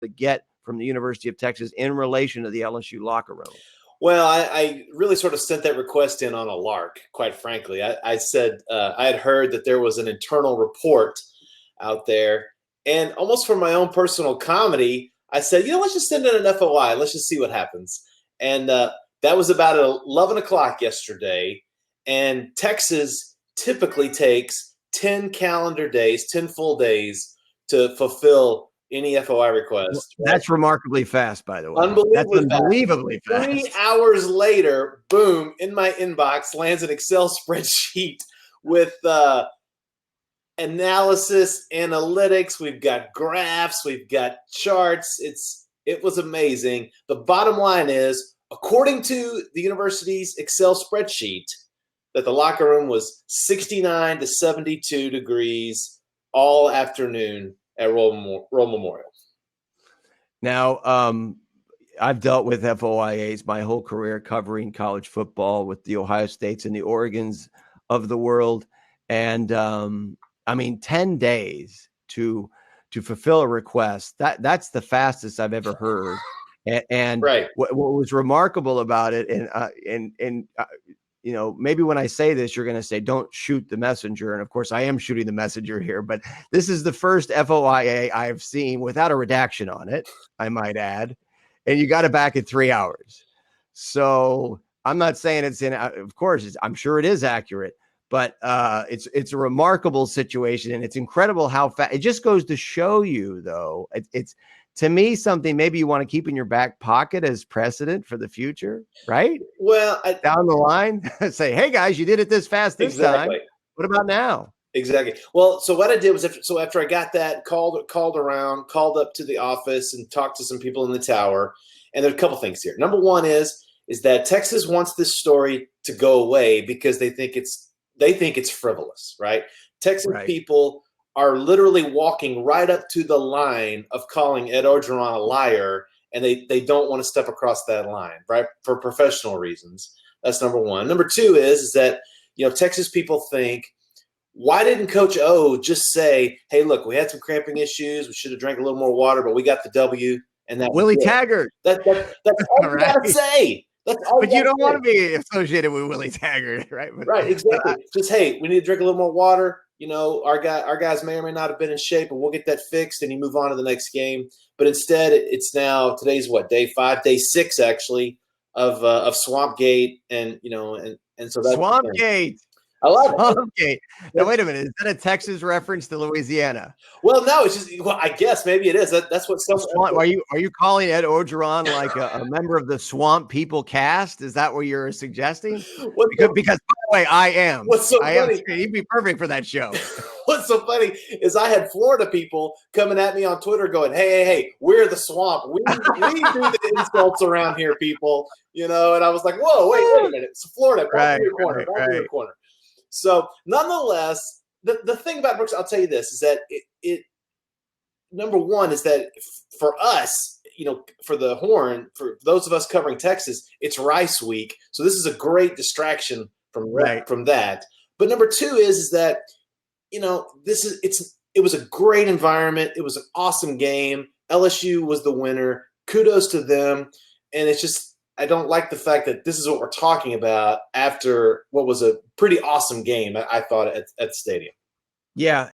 get from the University of Texas in relation to the LSU locker room? Well, I really sort of sent that request in on a lark, quite frankly. I said I had heard that there was an internal report out there, and almost for my own personal comedy, I said, let's just send in an FOI. Let's just see what happens. And that was about 11 o'clock yesterday, and Texas typically takes 10 calendar days, 10 full days to fulfill any FOI request. Right? That's remarkably fast, by the way. Unbelievably fast. 3 hours later, boom, in my inbox lands an Excel spreadsheet with analysis, analytics. We've got graphs. We've got charts. It was amazing. The bottom line is, according to the university's Excel spreadsheet, that the locker room was 69 to 72 degrees all afternoon at Roll Memorial. Now, I've dealt with FOIAs my whole career covering college football with the Ohio States and the Oregons of the world. And 10 days to fulfill a request, that's the fastest I've ever heard. And right. What was remarkable about it, and maybe when I say this, you're going to say, don't shoot the messenger. And of course I am shooting the messenger here, but this is the first FOIA I've seen without a redaction on it, I might add. And you got it back in 3 hours. So I'm not saying of course, I'm sure it is accurate, but it's a remarkable situation, and it's incredible how fast. It just goes to show you, though, it's to me something maybe you want to keep in your back pocket as precedent for the future, right? Well, down the line, say, hey guys, you did it this fast this time. What about now? Exactly. Well, so what I did was, after I got that, called up to the office and talked to some people in the tower. And there's a couple things here. Number one is that Texas wants this story to go away because they think it's frivolous, right? Texas people are literally walking right up to the line of calling Ed Orgeron a liar, and they don't want to step across that line, right? For professional reasons. That's number one. Number two is that, Texas people think, why didn't Coach O just say, hey, look, we had some cramping issues. We should have drank a little more water, but we got the W. And that Willie Taggart. That's all you got to say. But you don't want to be associated with Willie Taggart, right? Right, exactly. Just, hey, we need to drink a little more water. Our guys may or may not have been in shape, but we'll get that fixed, and you move on to the next game. But instead, it's now, today's what, day 5, day 6 actually of Swampgate, and so that's Swampgate. I love Swampgate. Now wait a minute, is that a Texas reference to Louisiana? Well, no, it's just, I guess maybe it is. That's what some. Are you calling Ed Orgeron like a member of the Swamp People cast? Is that what you're suggesting? Because by the way, I am. What's so funny? He'd be perfect for that show. What's so funny is I had Florida people coming at me on Twitter going, hey, we're the Swamp. We do the insults around here, people. And I was like, whoa, wait a minute. It's Florida. Back to your corner. So nonetheless, the thing about Brooks, I'll tell you this, is that it number one is that for us, for the Horn, for those of us covering Texas, it's Rice Week. So this is a great distraction from that. But number two is that, it was a great environment. It was an awesome game. LSU was the winner. Kudos to them. And it's just, I don't like the fact that this is what we're talking about after what was a pretty awesome game, I thought, at the stadium. Yeah,